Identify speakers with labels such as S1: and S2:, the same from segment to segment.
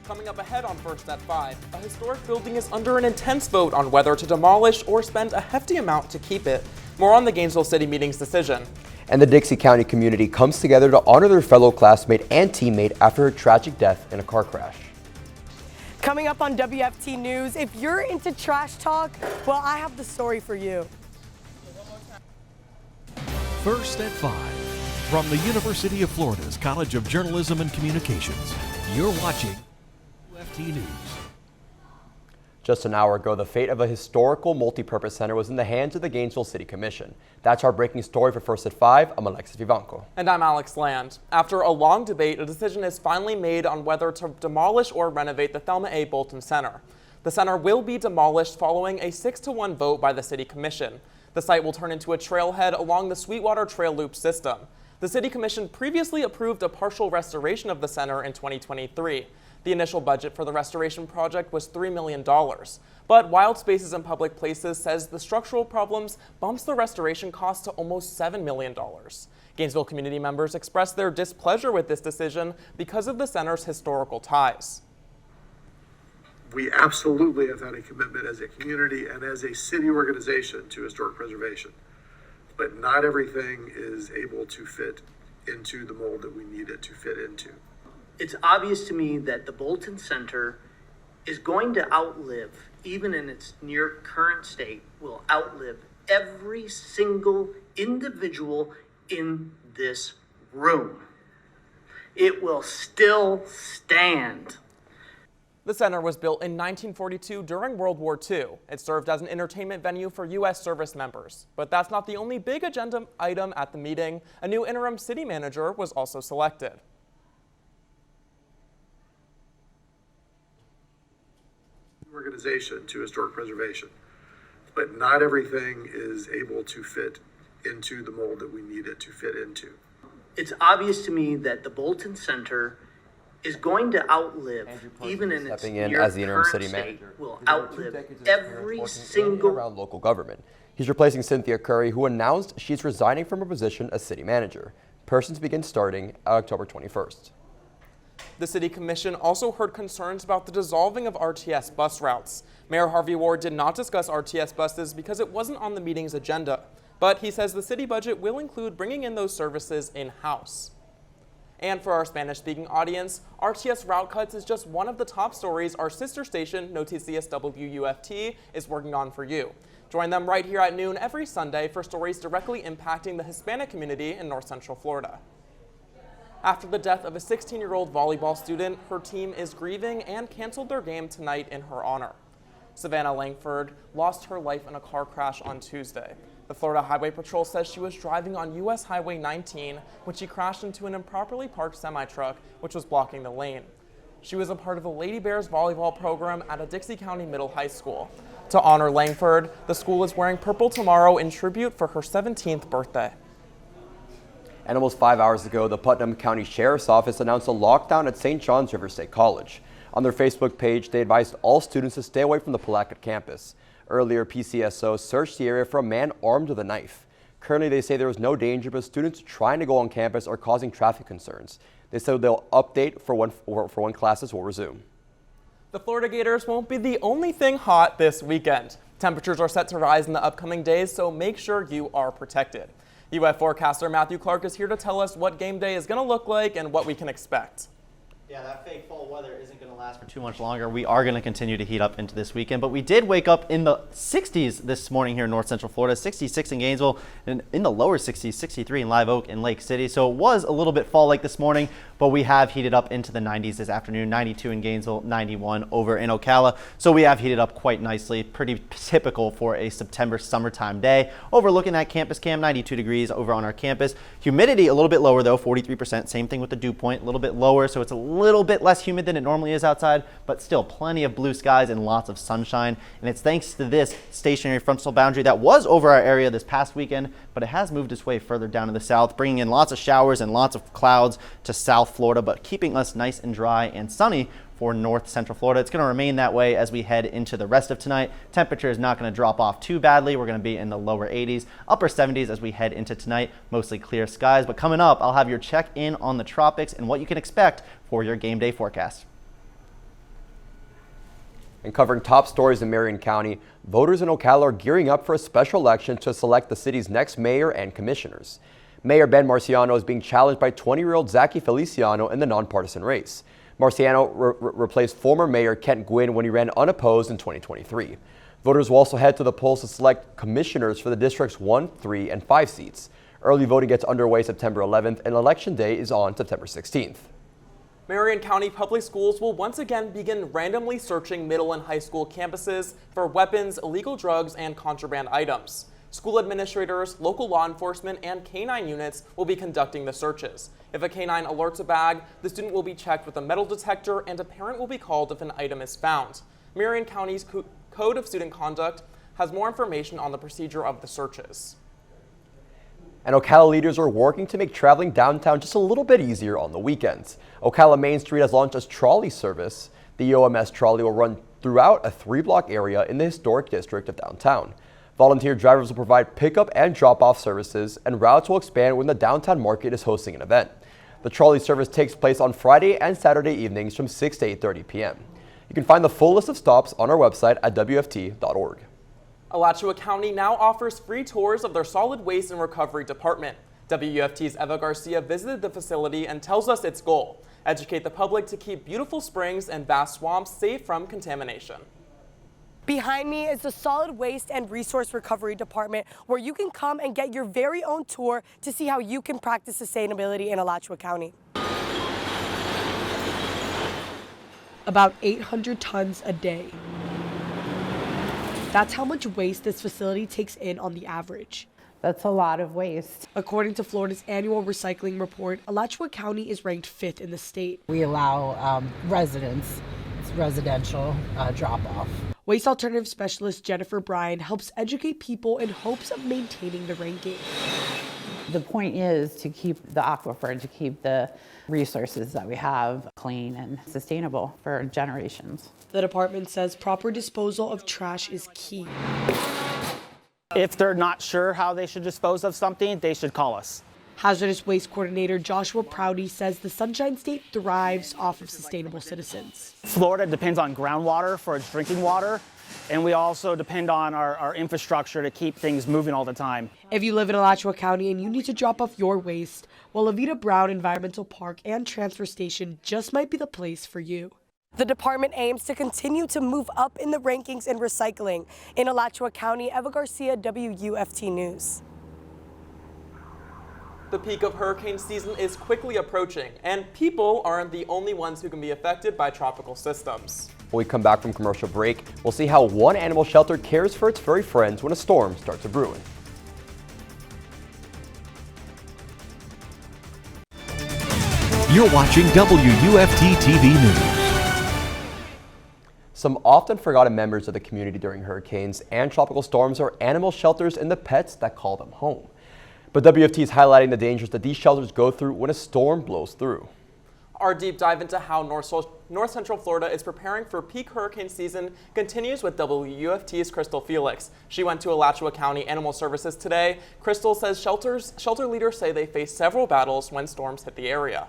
S1: Coming up ahead on First at 5, a historic building is under an intense vote on whether to demolish or spend a hefty amount to keep it. More on the Gainesville City Meeting's decision.
S2: And the Dixie County community comes together to honor their fellow classmate and teammate after her tragic death in a car crash.
S3: Coming up on WFT News, if you're into trash talk, well, I have the story for you.
S4: First at 5, from the University of Florida's College of Journalism and Communications, you're watching WUFT News.
S2: Just an hour ago, the fate of a historical multi-purpose center was in the hands of the Gainesville City Commission. That's our breaking story for First at 5. I'm Alexis Vivanco.
S1: And I'm Alex Land. After a long debate, a decision is finally made on whether to demolish or renovate the Thelma A. Boltin Center. The center will be demolished following a 6-1 vote by the City Commission. The site will turn into a trailhead along the Sweetwater Trail Loop system. The City Commission previously approved a partial restoration of the center in 2023. The initial budget for the restoration project was $3 million. But Wild Spaces and Public Places says the structural problems bumps the restoration cost to almost $7 million. Gainesville community members expressed their displeasure with this decision because of the center's historical ties.
S5: We absolutely have had a commitment as a community and as a city organization to historic preservation. But not everything is able to fit into the mold that we need it to fit into.
S6: It's obvious to me that the Boltin Center is going to outlive, even in its near current state, will outlive every single individual in this room. It will still stand.
S1: The center was built in 1942 during World War II. It served as an entertainment venue for U.S. service members. But that's not the only big agenda item at the meeting. A new interim city manager was also selected.
S5: Organization to historic preservation. But not everything is able to fit into the mold that we need it to fit into.
S6: It's obvious to me that the Boltin Center is going to outlive, even in its near
S2: as the interim
S6: current
S2: city
S6: state,
S2: manager.
S6: will outlive every single
S2: around local government. He's replacing Cynthia Curry, who announced she's resigning from her position as city manager. Persons begin starting October 21st.
S1: The City Commission also heard concerns about the dissolving of RTS bus routes. Mayor Harvey Ward did not discuss RTS buses because it wasn't on the meeting's agenda, but he says the city budget will include bringing in those services in-house. And for our Spanish-speaking audience, RTS route cuts is just one of the top stories our sister station, Noticias WUFT, is working on for you. Join them right here at noon every Sunday for stories directly impacting the Hispanic community in North Central Florida. After the death of a 16-year-old volleyball student, her team is grieving and canceled their game tonight in her honor. Savannah Langford lost her life in a car crash on Tuesday. The Florida Highway Patrol says she was driving on U.S. Highway 19 when she crashed into an improperly parked semi-truck, which was blocking the lane. She was a part of the Lady Bears volleyball program at a Dixie County middle high school. To honor Langford, the school is wearing purple tomorrow in tribute for her 17th birthday.
S2: And almost 5 hours ago, the Putnam County Sheriff's Office announced a lockdown at St. John's River State College. On their Facebook page, they advised all students to stay away from the Palatka campus. Earlier, PCSO searched the area for a man armed with a knife. Currently, they say there is no danger, but students trying to go on campus are causing traffic concerns. They said they'll update for when classes will resume.
S1: The Florida Gators won't be the only thing hot this weekend. Temperatures are set to rise in the upcoming days, so make sure you are protected. UF forecaster Matthew Clark is here to tell us what game day is going to look like and what we can expect.
S7: Yeah, that fake fall weather isn't going to last for too much longer. We are going to continue to heat up into this weekend, but we did wake up in the 60s this morning here in North Central Florida, 66 in Gainesville, and in the lower 60s, 63 in Live Oak and Lake City. So it was a little bit fall-like this morning, but we have heated up into the 90s this afternoon, 92 in Gainesville, 91 over in Ocala. So we have heated up quite nicely, pretty typical for a September summertime day. Overlooking that campus cam, 92 degrees over on our campus. Humidity a little bit lower though, 43%. Same thing with the dew point, a little bit lower, so it's a little bit less humid than it normally is outside, but still plenty of blue skies and lots of sunshine. And it's thanks to this stationary frontal boundary that was over our area this past weekend, but it has moved its way further down to the south, bringing in lots of showers and lots of clouds to South Florida, but keeping us nice and dry and sunny for North Central Florida. It's going to remain that way as we head into the rest of tonight. Temperature is not going to drop off too badly. We're going to be in the lower 80s, upper 70s as we head into tonight. Mostly clear skies, but coming up, I'll have your check in on the tropics and what you can expect for your game day forecast.
S2: And covering top stories in Marion County, voters in Ocala are gearing up for a special election to select the city's next mayor and commissioners. Mayor Ben Marciano is being challenged by 20-year-old Zachy Feliciano in the nonpartisan race. Marciano replaced former Mayor Kent Gwynn when he ran unopposed in 2023. Voters will also head to the polls to select commissioners for the district's 1, 3, and 5 seats. Early voting gets underway September 11th, and Election Day is on September 16th.
S1: Marion County Public Schools will once again begin randomly searching middle and high school campuses for weapons, illegal drugs, and contraband items. School administrators, local law enforcement, and canine units will be conducting the searches. If a canine alerts a bag, the student will be checked with a metal detector and a parent will be called if an item is found. Marion County's Code of Student Conduct has more information on the procedure of the searches.
S2: And Ocala leaders are working to make traveling downtown just a little bit easier on the weekends. Ocala Main Street has launched a trolley service. The OMS trolley will run throughout a 3-block area in the historic district of downtown. Volunteer drivers will provide pickup and drop-off services, and routes will expand when the downtown market is hosting an event. The trolley service takes place on Friday and Saturday evenings from 6 to 8:30 p.m. You can find the full list of stops on our website at WFT.org.
S1: Alachua County now offers free tours of their solid waste and recovery department. WUFT's Eva Garcia visited the facility and tells us its goal: educate the public to keep beautiful springs and vast swamps safe from contamination.
S3: Behind me is the Solid Waste and Resource Recovery Department, where you can come and get your very own tour to see how you can practice sustainability in Alachua County. About 800 tons a day. That's how much waste this facility takes in on the average.
S8: That's a lot of waste.
S3: According to Florida's annual recycling report, Alachua County is ranked 5th in the state.
S8: We allow residential drop-off.
S3: Waste alternative specialist Jennifer Bryan helps educate people in hopes of maintaining the ranking.
S8: The point is to keep the aquifer, to keep the resources that we have clean and sustainable for generations.
S3: The department says proper disposal of trash is key.
S9: If they're not sure how they should dispose of something, they should call us.
S3: Hazardous waste coordinator Joshua Prouty says the Sunshine State thrives off of sustainable citizens.
S9: Florida depends on groundwater for its drinking water, and we also depend on our infrastructure to keep things moving all the time.
S3: If you live in Alachua County and you need to drop off your waste, well, Levita Brown Environmental Park and Transfer Station just might be the place for you. The department aims to continue to move up in the rankings in recycling. In Alachua County, Eva Garcia, WUFT News.
S1: The peak of hurricane season is quickly approaching, and people aren't the only ones who can be affected by tropical systems.
S2: When we come back from commercial break, we'll see how one animal shelter cares for its furry friends when a storm starts a brewing.
S4: You're watching WUFT-TV News.
S2: Some often forgotten members of the community during hurricanes and tropical storms are animal shelters and the pets that call them home. But WFT is highlighting the dangers that these shelters go through when a storm blows through.
S1: Our deep dive into how North Central Florida is preparing for peak hurricane season continues with WUFT's Krystal Felix. She went to Alachua County Animal Services today. Krystal says shelter leaders say they face several battles when storms hit the area.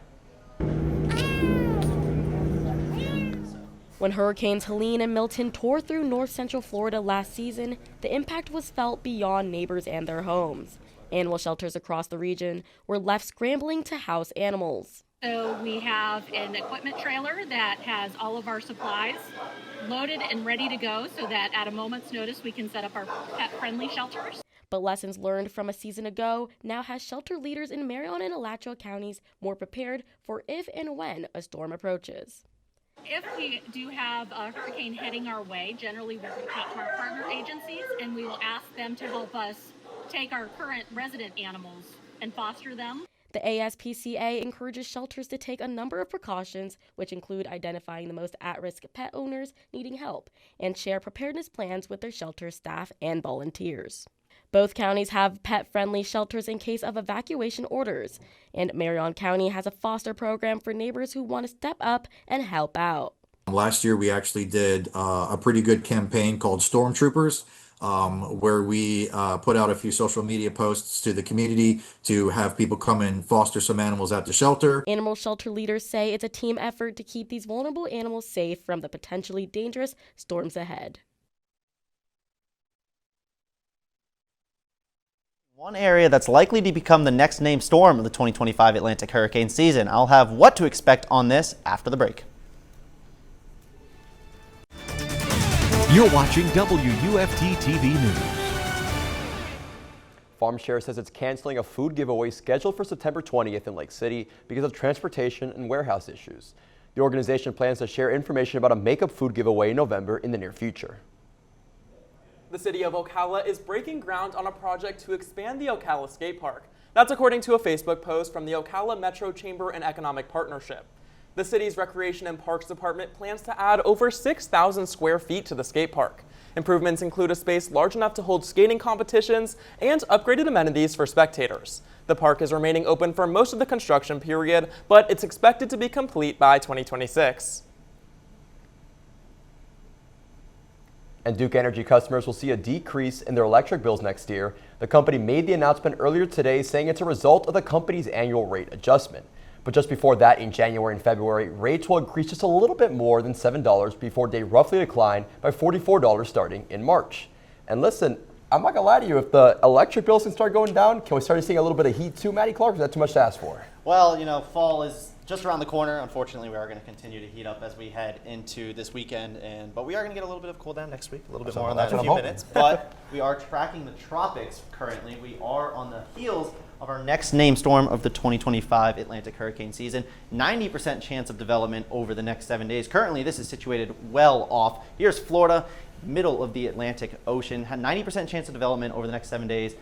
S10: When Hurricanes Helene and Milton tore through North Central Florida last season, the impact was felt beyond neighbors and their homes. Animal shelters across the region were left scrambling to house animals.
S11: So we have an equipment trailer that has all of our supplies loaded and ready to go so that at a moment's notice we can set up our pet-friendly shelters.
S10: But lessons learned from a season ago now has shelter leaders in Marion and Alachua counties more prepared for if and when a storm approaches.
S11: If we do have a hurricane heading our way, generally we'll reach out to our partner agencies and we will ask them to help us take our current resident animals and foster them.
S10: The ASPCA encourages shelters to take a number of precautions, which include identifying the most at-risk pet owners needing help and share preparedness plans with their shelter staff and volunteers. Both counties have pet-friendly shelters in case of evacuation orders, and Marion County has a foster program for neighbors who want to step up and help out.
S12: Last year, we actually did a pretty good campaign called Stormtroopers. where we put out a few social media posts to the community to have people come and foster some animals at the shelter.
S10: Animal shelter leaders say it's a team effort to keep these vulnerable animals safe from the potentially dangerous storms ahead.
S7: One area that's likely to become the next named storm of the 2025 Atlantic hurricane season. I'll have what to expect on this after the break.
S4: You're watching WUFT-TV News.
S2: Farm Share says it's canceling a food giveaway scheduled for September 20th in Lake City because of transportation and warehouse issues. The organization plans to share information about a makeup food giveaway in November in the near future.
S1: The city of Ocala is breaking ground on a project to expand the Ocala skate park. That's according to a Facebook post from the Ocala Metro Chamber and Economic Partnership. The city's Recreation and Parks Department plans to add over 6,000 square feet to the skate park. Improvements include a space large enough to hold skating competitions and upgraded amenities for spectators. The park is remaining open for most of the construction period, but it's expected to be complete by 2026.
S2: And Duke Energy customers will see a decrease in their electric bills next year. The company made the announcement earlier today, saying it's a result of the company's annual rate adjustment. But just before that, in January and February, rates will increase just a little bit more than $7 before they roughly decline by $44 starting in March. And listen, I'm not gonna lie to you, if the electric bills can start going down, can we start seeing a little bit of heat too, Maddie Clark? Is that too much to ask for?
S7: Well, you know, fall is just around the corner. Unfortunately, we are going to continue to heat up as we head into this weekend, but we are going to get a little bit of cool down next week. A little bit more on that in a few minutes. But we are tracking the tropics currently. We are on the heels of our next named storm of the 2025 Atlantic hurricane season. 90% chance of development over the next 7 days. Currently, this is situated well off. Here's Florida, middle of the Atlantic Ocean. Had 90% chance of development over the next 7 days.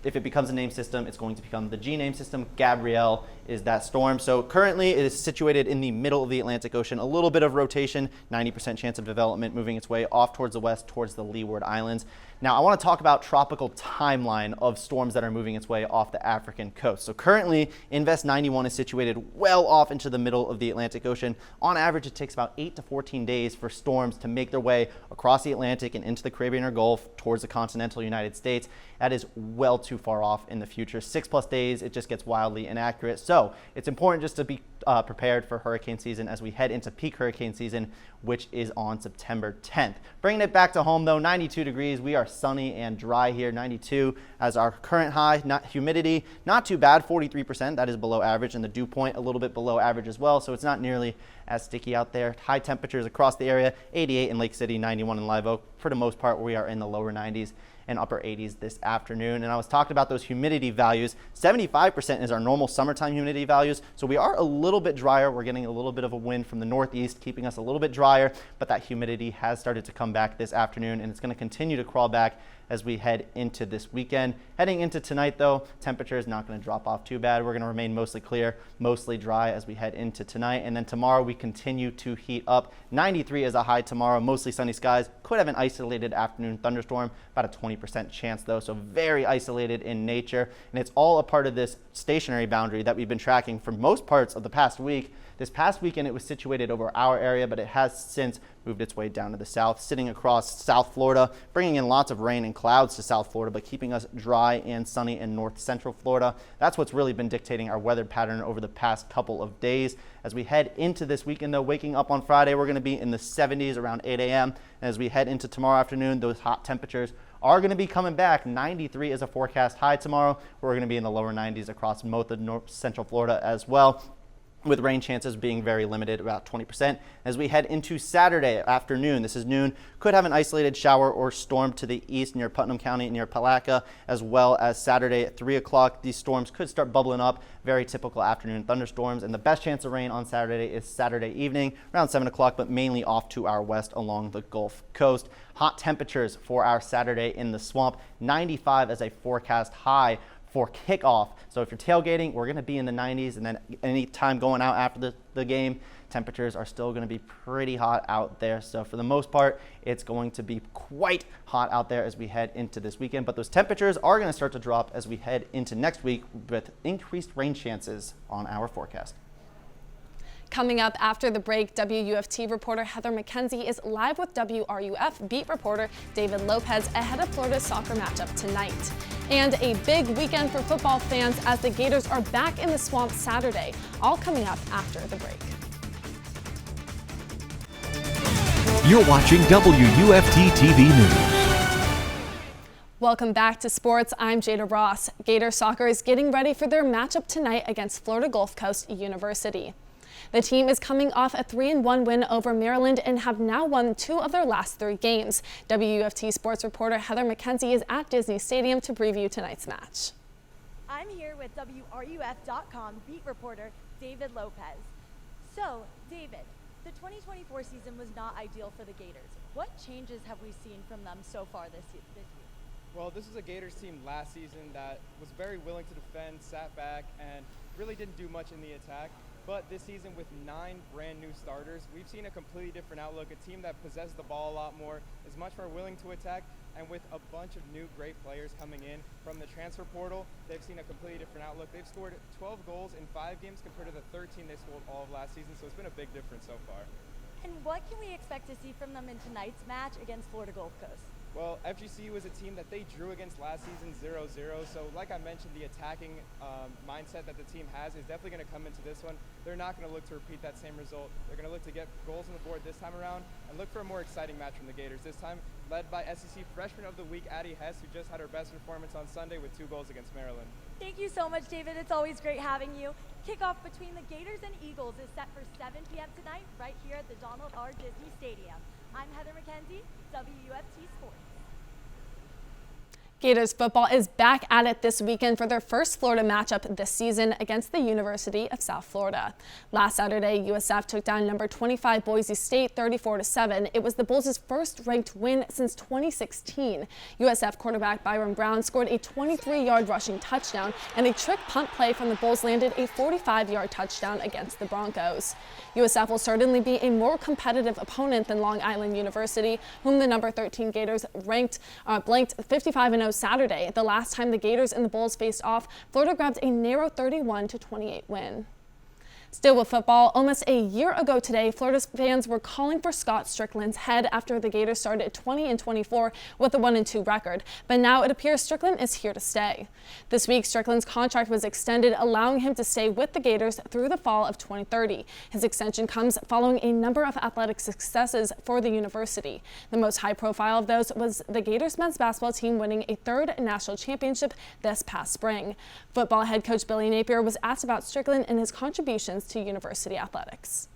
S7: If it becomes a name system, it's going to become the G name system. Gabrielle is that storm. So currently it is situated in the middle of the Atlantic Ocean. A little bit of rotation, 90% chance of development, moving its way off towards the west, towards the Leeward Islands. Now I want to talk about tropical timeline of storms that are moving its way off the African coast. So currently Invest 91 is situated well off into the middle of the Atlantic Ocean. On average, it takes about 8 to 14 days for storms to make their way across the Atlantic and into the Caribbean or Gulf towards the continental United States. That is well too far off in the future. 6+ days, it just gets wildly inaccurate. So it's important just to be prepared for hurricane season as we head into peak hurricane season, which is on September 10th. Bringing it back to home though, 92 degrees. We are sunny and dry here. 92 as our current high. Humidity, not too bad, 43%. That is below average, and the dew point a little bit below average as well. So it's not nearly as sticky out there. High temperatures across the area, 88 in Lake City, 91 in Live Oak. For the most part, we are in the lower 90s and upper 80s this afternoon. And I was talking about those humidity values. 75% is our normal summertime humidity values. So we are a little bit drier. We're getting a little bit of a wind from the northeast, keeping us a little bit drier, but that humidity has started to come back this afternoon, and it's going to continue to crawl back as we head into this weekend. Heading into tonight though, temperature is not going to drop off too bad. We're going to remain mostly clear, mostly dry as we head into tonight. And then tomorrow we continue to heat up. 93 is a high tomorrow, mostly sunny skies. Could have an isolated afternoon thunderstorm, about a 20% chance though, so very isolated in nature. And it's all a part of this stationary boundary that we've been tracking for most parts of the past week. This past weekend, it was situated over our area, but it has since moved its way down to the south, sitting across South Florida, bringing in lots of rain and clouds to South Florida, but keeping us dry and sunny in north central Florida. That's what's really been dictating our weather pattern over the past couple of days. As we head into this weekend, though, waking up on Friday, we're going to be in the 70s around 8 a.m. And as we head into tomorrow afternoon, those hot temperatures are going to be coming back. 93 is a forecast high tomorrow. We're going to be in the lower 90s across most of north central Florida as well, with rain chances being very limited, about 20%. As we head into Saturday afternoon, this is noon, could have an isolated shower or storm to the east near Putnam County, near Palatka, as well as Saturday at 3 o'clock. These storms could start bubbling up, very typical afternoon thunderstorms, and the best chance of rain on Saturday is Saturday evening, around 7 o'clock, but mainly off to our west along the Gulf Coast. Hot temperatures for our Saturday in the swamp, 95 as a forecast high for kickoff. So if you're tailgating, we're going to be in the 90s, and then any time going out after the game, temperatures are still going to be pretty hot out there. So for the most part, it's going to be quite hot out there as we head into this weekend. But those temperatures are going to start to drop as we head into next week with increased rain chances on our forecast.
S13: Coming up after the break, WUFT reporter Heather McKenzie is live with WRUF beat reporter David Lopez ahead of Florida's soccer matchup tonight. And a big weekend for football fans as the Gators are back in the swamp Saturday, all coming up after the break.
S4: You're watching WUFT-TV News.
S13: Welcome back to sports. I'm Jada Ross. Gator soccer is getting ready for their matchup tonight against Florida Gulf Coast University. The team is coming off a 3-1 win over Maryland and have now won 2 of their last 3 games. WUFT sports reporter Heather McKenzie is at Disney Stadium to preview tonight's match.
S14: I'm here with WRUF.com beat reporter David Lopez. So, David, the 2024 season was not ideal for the Gators. What changes have we seen from them so far this year?
S15: Well, this was a Gators team last season that was very willing to defend, sat back, and really didn't do much in the attack. But this season, with 9 brand new starters, we've seen a completely different outlook. A team that possesses the ball a lot more, is much more willing to attack, and with a bunch of new great players coming in from the transfer portal, they've seen a completely different outlook. They've scored 12 goals in 5 games compared to the 13 they scored all of last season, so it's been a big difference so far.
S14: And what can we expect to see from them in tonight's match against Florida Gulf Coast?
S15: Well, FGCU was a team that they drew against last season 0-0, so like I mentioned, the attacking mindset that the team has is definitely going to come into this one. They're not going to look to repeat that same result. They're going to look to get goals on the board this time around and look for a more exciting match from the Gators, this time led by SEC Freshman of the Week, Addie Hess, who just had her best performance on Sunday with 2 goals against Maryland.
S14: Thank you so much, David. It's always great having you. Kickoff between the Gators and Eagles is set for 7 p.m. tonight right here at the Donald R. Disney Stadium. I'm Heather McKenzie, WUFT Sports.
S13: Gators football is back at it this weekend for their first Florida matchup this season against the University of South Florida. Last Saturday, USF took down number 25 Boise State 34-7. It was the Bulls' first ranked win since 2016. USF quarterback Byron Brown scored a 23-yard rushing touchdown, and a trick punt play from the Bulls landed a 45-yard touchdown against the Broncos. USF will certainly be a more competitive opponent than Long Island University, whom the number 13 Gators blanked 55-0 Saturday. The last time the Gators and the Bulls faced off, Florida grabbed a narrow 31-28 win. Still with football, almost a year ago today, Florida's fans were calling for Scott Strickland's head after the Gators started at 20-24 with a 1-2 record. But now it appears Strickland is here to stay. This week, Strickland's contract was extended, allowing him to stay with the Gators through the fall of 2030. His extension comes following a number of athletic successes for the university. The most high-profile of those was the Gators men's basketball team winning a 3rd national championship this past spring. Football head coach Billy Napier was asked about Strickland and his contributions to university athletics.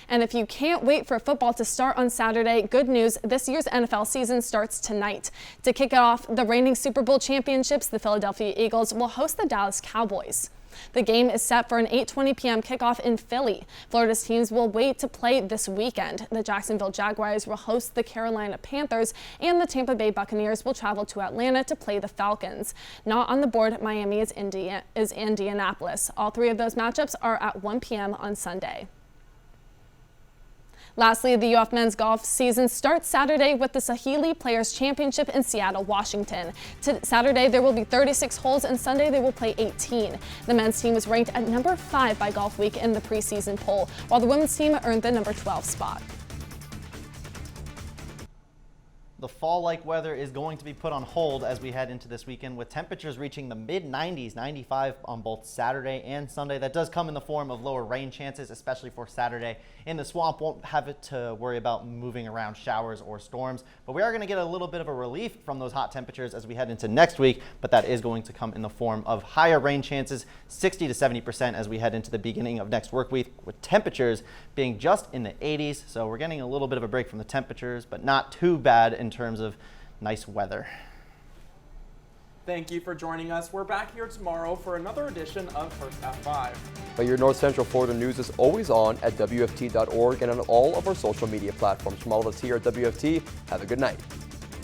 S13: And if you can't wait for football to start on Saturday, good news, this year's NFL season starts tonight. To kick off the reigning Super Bowl championships, the Philadelphia Eagles will host the Dallas Cowboys. The game is set for an 8:20 p.m. kickoff in Philly. Florida's teams will wait to play this weekend. The Jacksonville Jaguars will host the Carolina Panthers, and the Tampa Bay Buccaneers will travel to Atlanta to play the Falcons. Not on the board, Miami is Indianapolis. All 3 of those matchups are at 1 p.m. on Sunday. Lastly, the UF men's golf season starts Saturday with the Sahili Players Championship in Seattle, Washington. Saturday, there will be 36 holes, and Sunday they will play 18. The men's team was ranked at number 5 by Golf Week in the preseason poll, while the women's team earned the number 12 spot.
S7: The fall-like weather is going to be put on hold as we head into this weekend, with temperatures reaching the mid-90s, 95 on both Saturday and Sunday. That does come in the form of lower rain chances, especially for Saturday. In the swamp, won't have it to worry about moving around showers or storms, but we are going to get a little bit of a relief from those hot temperatures as we head into next week, but that is going to come in the form of higher rain chances, 60 to 70% as we head into the beginning of next work week, with temperatures being just in the 80s. So we're getting a little bit of a break from the temperatures, but not too bad in terms of nice weather.
S1: Thank you for joining us. We're back here tomorrow for another edition of First at 5.
S2: But your North Central Florida news is always on at WFT.org and on all of our social media platforms. From all of us here at WFT, have a good night.